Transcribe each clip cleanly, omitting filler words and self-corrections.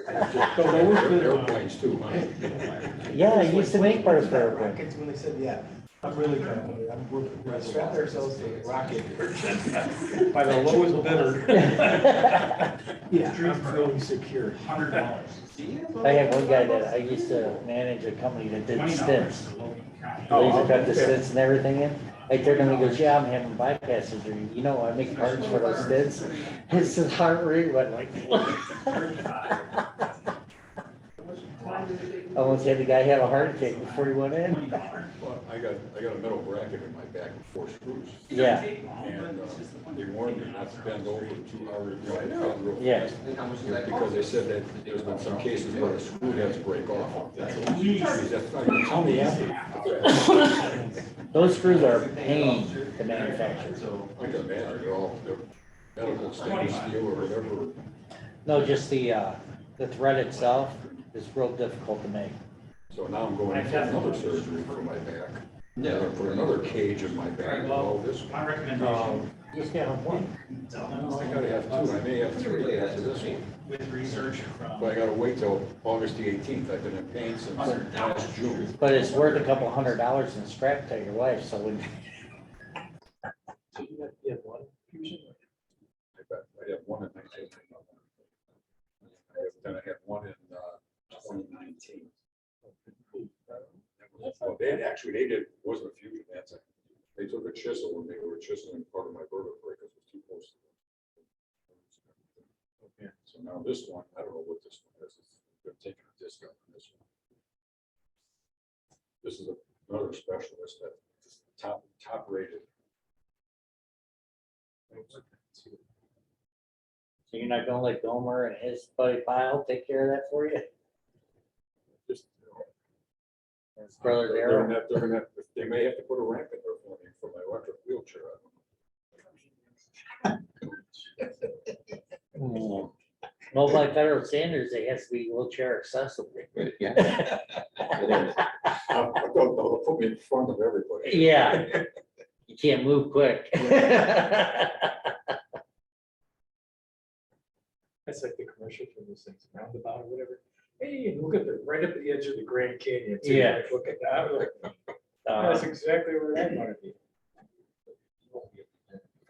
Airplanes too, huh? Yeah, I used to make parts for airplanes. Rockets, when they said, yeah, I'm really kind of, we're strapped ourselves to a rocket. By the lowest bidder. Yeah, I'm feeling secure. $100. I had one guy that I used to manage a company that did stints. Oh, Laser cut the okay. stints and everything in. I turned to him, he goes, yeah, I'm having bypass surgery. You know, I make parts for those stints. His heart rate went like. Almost had the guy have a heart attack before he went in. Well, I got a metal bracket in my back with 4 screws. Yeah, And they warned me not to bend over too hard. Bend real yeah. fast. Because they said that there's been some cases where the screw heads break off. Tell me after. Those screws are a pain to manufacture. I can imagine, they're medical stainless steel or whatever. No, just the thread itself is real difficult to make. So now I'm going in for another surgery for my back. Yeah. For another cage in my back. All this. My recommendation. Just gotta have one. No, I gotta have 2. I may have 3 after this one. With research from. But I gotta wait till August the 18th. I've been in pain since last June. But it's worth a couple $100 in scrap to your wife, so when. So you have one fusion? I have one in 19. Then I had one in 2019. Well, they did, wasn't a fusion, they took a chisel and they were chiseling part of my vertebrae because it was too close to them. Okay. So now this one, I don't know what this one is. They're taking a discount on this one. This is another specialist that top rated. So you're not gonna let Gomer and his buddy Pyle take care of that for you? Just, And his brother Daryl? they may have to put a ramp in there for me for my electric wheelchair. I don't know. Well, by federal standards, it has to be wheelchair accessible. Yeah. They'll put me in front of everybody. Yeah. You can't move quick. That's like the commercial for those things, roundabout or whatever. Hey, look at right up at the edge of the Grand Canyon. So Yeah. like, look at that. Like, that's exactly where I want to be.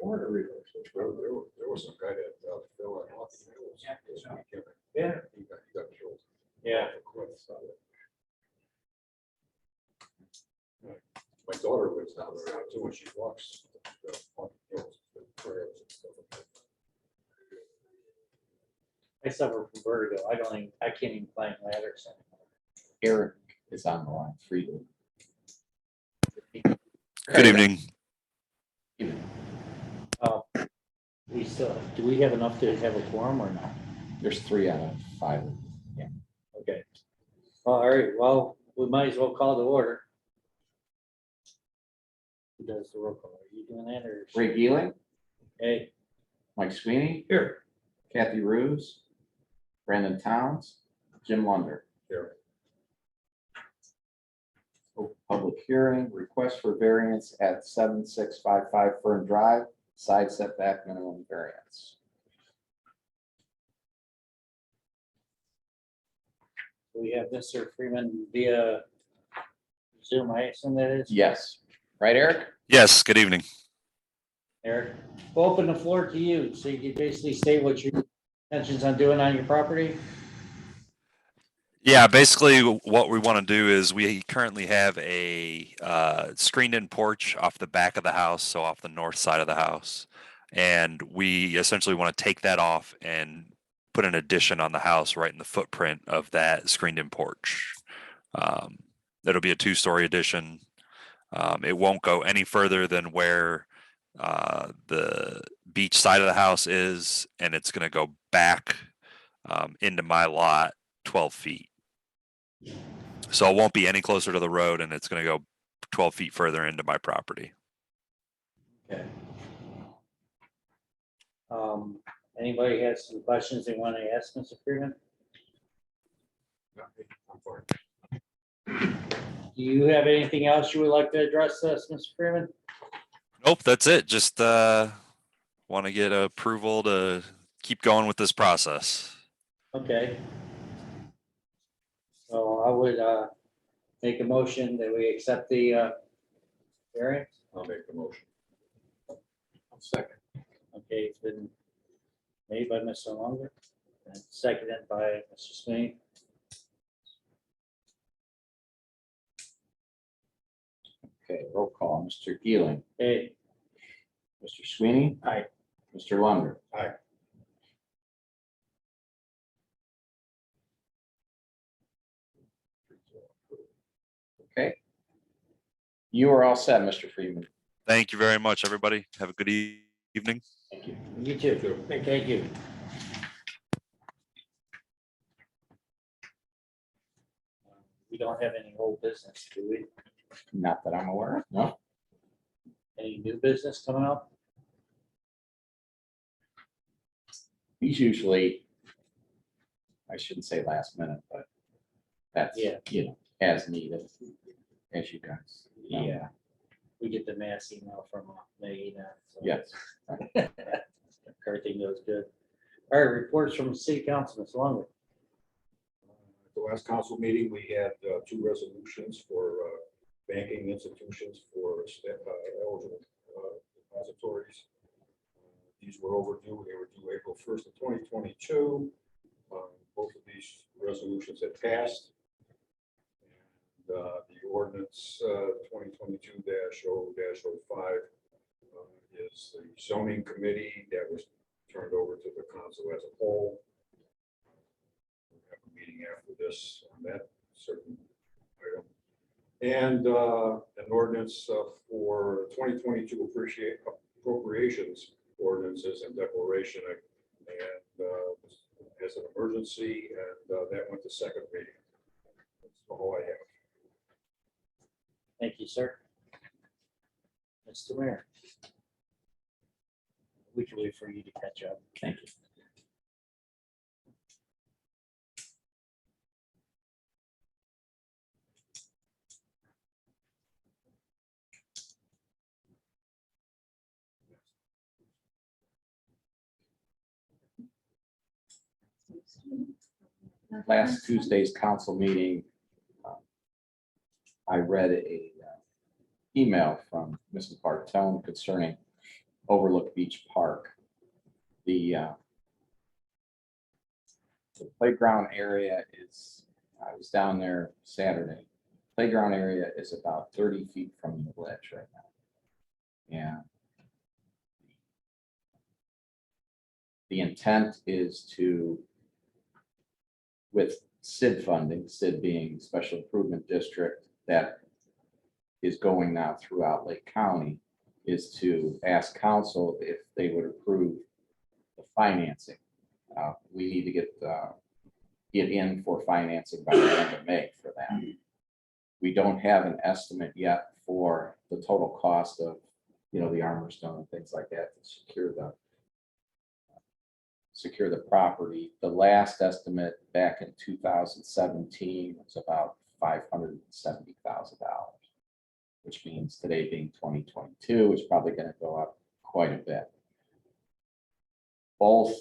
Florida reverse. There was some guy that fell out off the hills. Yeah. He got killed. Yeah. Off a cliff. My daughter lives down there now too, and she walks on the hills, the trails and stuff like that. I suffer from vertigo. I can't even climb ladders anymore. Eric is on the line, Friedman. Good evening. Do we have enough to have a quorum or not? There's 3 out of 5. Okay. All right, well, we might as well call the order. Who does the roll call? Are you doing that or? Ray Geeling, Hey, Mike Sweeney, Here. Kathy Ruse, Brandon Towns, Jim Lunder. Here. Public hearing, request for variance at 7655 Fern Drive, side setback minimum variance. we have Mr. Freeman via Zoom, I assume that is? Yes, right, Eric? Yes, good evening. Eric, we'll open the floor to you, so you can basically state what your intentions on doing on your property. Yeah, basically what we want to do is we currently have a screened-in porch off the back of the house, so off the north side of the house. And we essentially want to take that off and put an addition on the house right in the footprint of that screened-in porch. It'll be a 2-story addition. It won't go any further than where the beach side of the house is, and it's going to go back into my lot 12 feet. So it won't be any closer to the road, and it's going to go 12 feet further into my property. Okay. Anybody has some questions they want to ask Mr. Freeman? I'm fine. Do you have anything else you would like to address us, Mr. Freeman? Nope, that's it. Just want to get approval to keep going with this process. Okay. would make a motion that we accept the variance. I'll make the motion. Second. Okay, it's been made by Mr. Longer and seconded by Mr. Sweeney. Okay, roll call, Mr. Geeling, Okay, Mr. Sweeney. Aye. Mr. Lunder. Aye. Okay. You are all set, Mr. Freeman. Thank you very much, everybody. Have a good evening. Thank you. you too. Thank you. We don't have any old business, do we? Not that I'm aware of, no. Any new business coming up? He's usually, I shouldn't say last minute, but that's, Yeah. as needed, as you guys know. Yeah. We get the mass email from May. So Yes. everything goes good. All right, reports from city council, Ms. Longer. At the last council meeting, we had 2 resolutions for banking institutions for eligible depositories. These were overdue. They were due April 1st of 2022. Both of these resolutions had passed. And the ordinance 2022-0-05 is the zoning committee that was turned over to the council as a whole. We'll have a meeting after this on that certain item. And an ordinance for 2022 appropriations ordinances and declaration and as an emergency, and that went to second reading. That's all I have. Thank you, sir. Mr. Mayor. We can wait for you to catch up. Thank you. Last Tuesday's council meeting, I read a email from Mrs. Bartone concerning Overlook Beach Park. The playground area is, I was down there Saturday. Playground area is about 30 feet from the ledge right now. And the intent is to, with SID funding, SID being Special Improvement District, that is going now throughout Lake County, is to ask council if they would approve the financing. We need to get in for financing by the end of May for that. We don't have an estimate yet for the total cost of, the armor stone and things like that to secure the property. The last estimate back in 2017 was about $570,000, which means today being 2022 is probably going to go up quite a bit. Both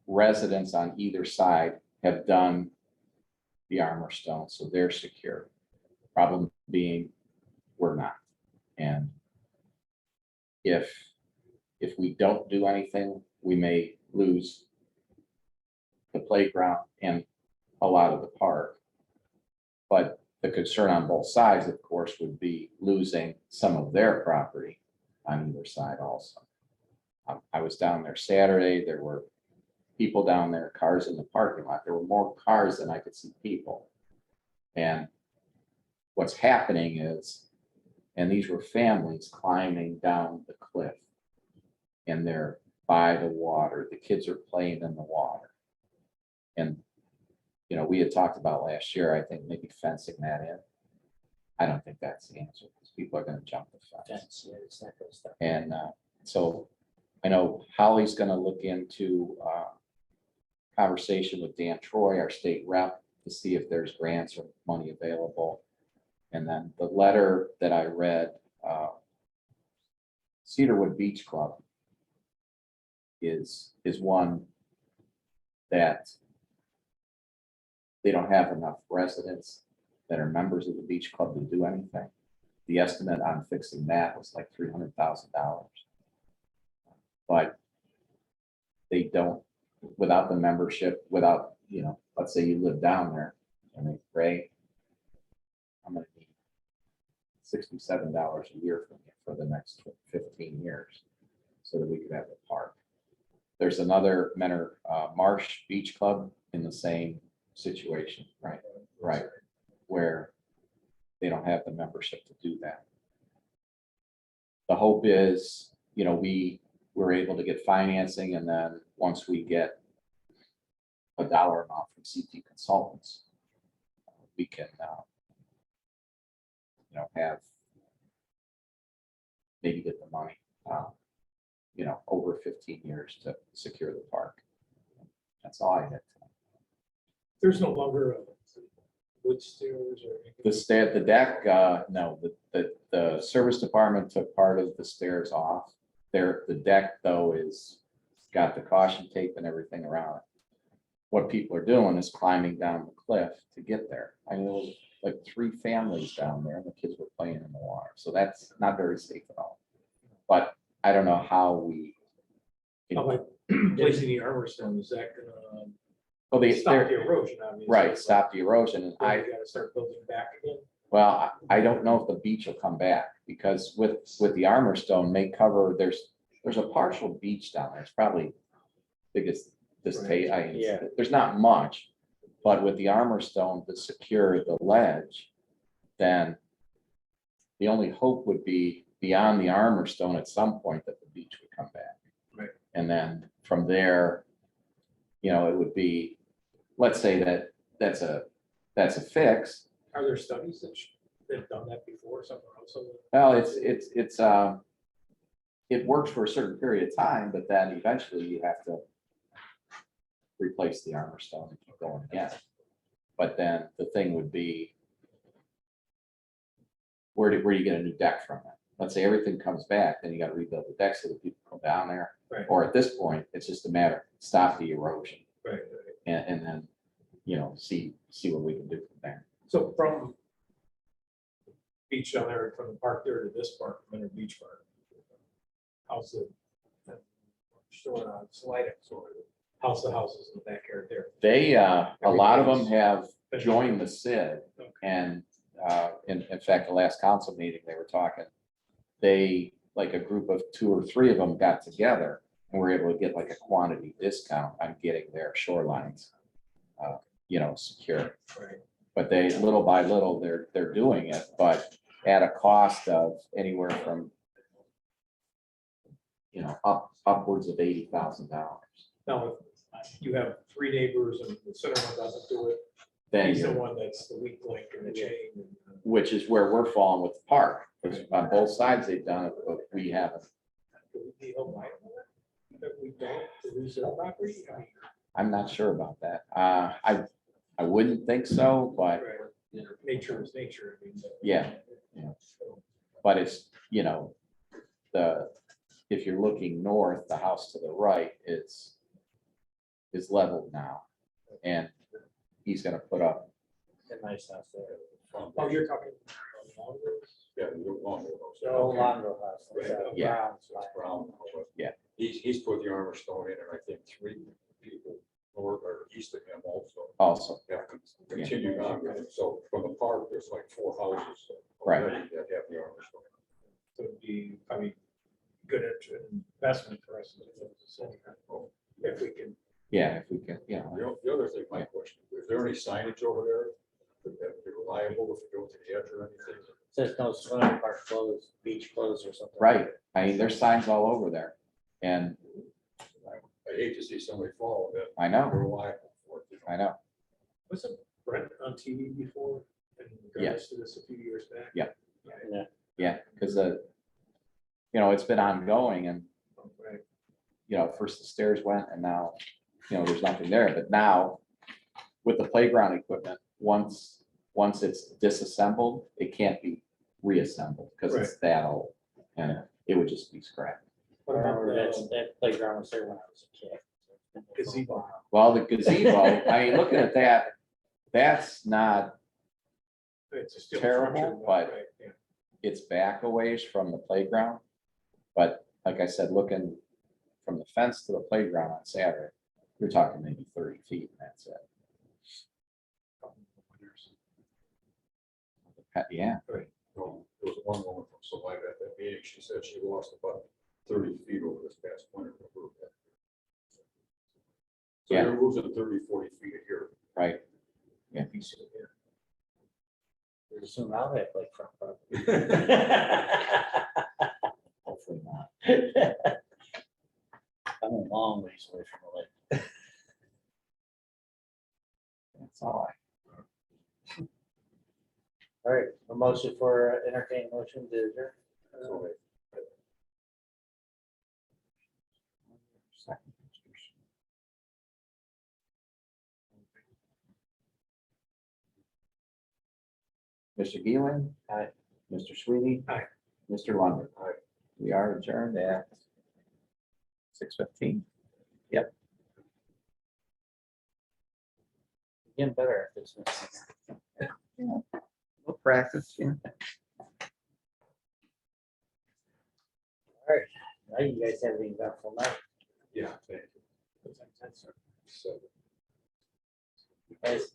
residents on either side have done the armor stone, so they're secure. Problem being, we're not. And if we don't do anything, we may lose the playground and a lot of the park. But the concern on both sides, of course, would be losing some of their property on either side also. I was down there Saturday. There were people down there, cars in the parking lot. There were more cars than I could see people. And what's happening is, and these were families climbing down the cliff, and they're by the water. The kids are playing in the water. And, we had talked about last year, I think maybe fencing that in. I don't think that's the answer, because people are going to jump the fence. Yeah, it's not good stuff. And so I know Holly's going to look into conversation with Dan Troy, our state rep, to see if there's grants or money available. And then the letter that I read, Cedarwood Beach Club is one that they don't have enough residents that are members of the beach club to do anything. The estimate on fixing that was like $300,000. But they don't, without the membership, without, let's say you live down there and they pray, I'm gonna need $67 a year from you for the next 15 years so that we could have a park. There's another Menor Marsh Beach Club in the same situation, right? Right, where they don't have the membership to do that. The hope is, we were able to get financing, and then once we get a dollar amount from CT Consultants, we can, have maybe get the money, over 15 years to secure the park. That's all I had. There's no longer a wood stairs or anything. The deck, no, the service department took part of the stairs off. The deck though is got the caution tape and everything around it. What people are doing is climbing down the cliff to get there. I know like 3 families down there and the kids were playing in the water. So that's not very safe at all. But I don't know how we. How about placing the armor stone, is that gonna Well, stop the erosion, obviously? right, stop the erosion. And Then you gotta start building back again. well, I don't know if the beach will come back because with the armor stone may cover, there's a partial beach down there. It's probably big as this Right. Yeah. There's not much, but with the armor stone to secure the ledge, then the only hope would be beyond the armor stone at some point that the beach would come back. Right. And then from there, it would be, let's say that's a fix. Are there studies that have done that before somewhere else? Well, it works for a certain period of time, but then eventually you have to replace the armor stone and keep going again. But then the thing would be, where do you get a new deck from it? Let's say everything comes back, then you got to rebuild the deck so that people come down there. Right. Or at this point, it's just a matter of stop the erosion Right. and then, see what we can do from there. So from beach down there, from the park there to this park, Menor Beach Park, how's the how's the houses in the backyard there? They, a lot of them have joined the SID, and in fact, the last council meeting, they were talking, they, like a group of 2 or 3 of them got together and were able to get like a quantity discount on getting their shorelines, secure. Right. But they, little by little, they're doing it, but at a cost of anywhere from, upwards of $80,000. Now, if you have 3 neighbors and the center one doesn't do it, Then he's the you're, one that's the weak link in the chain. which is where we're falling with the park. Because on both sides they've done it, but we haven't. Do we deal by it? If we don't, to lose their property? I mean, I'm not sure about that. I wouldn't think so, but right. Nature is nature. I mean, yeah, but it's, if you're looking north, the house to the right is leveled now. And he's gonna put up, A nice house there. Oh, you're talking. Yeah, you don't want No those. Longo house. Right. Yeah. That's brown. Yeah. He's put the armor stone in, and I think 3 people north or east of him also. also, Yeah, continued on with it. So from the park, there's like 4 houses Right. already that have the armor stone. So it'd be, I mean, good investment for us. If we can. yeah, if we can, The other thing, my question, is there any signage over there that be reliable if you go to the edge or anything? Says no swimming park closed, beach closed or something. right. I mean, there's signs all over there. And I hate to see somebody fall that I know, reliable for it. I know. Wasn't Brent on TV before? In regards to this a few years back? Yeah. Yeah. Yeah, because it's been ongoing and, Right. first the stairs went and now, there's nothing there. But now with the playground equipment, once it's disassembled, it can't be reassembled because it's that old and it would just be scrapped. What about That playground was there when I was a kid. Gazebo. Well, the gazebo, I mean, looking at that That's not, It's a steel Terrible, structure, but- right, yeah. it's back a ways from the playground. But like I said, looking from the fence to the playground on Saturday, you're talking maybe 30 feet and that's it. Yeah, There was one woman from Salida at that meeting, she said she lost about 30 feet over this past winter. So Yeah. you're losing 30, 40 feet a year. right. Yeah. Pretty soon I'll have like front property. Hopefully not. I'm a long ways away from the lake. That's all All right, a motion for entertaining motion to adjourn. So Mr. Geeling. Aye. Mr. Sweetie. Aye. Mr. Lunder. Aye. We are adjourned at 6:15. Getting better at this. We'll practice, yeah. Now you guys have an eventful night. Yeah, thank you. So, Guys,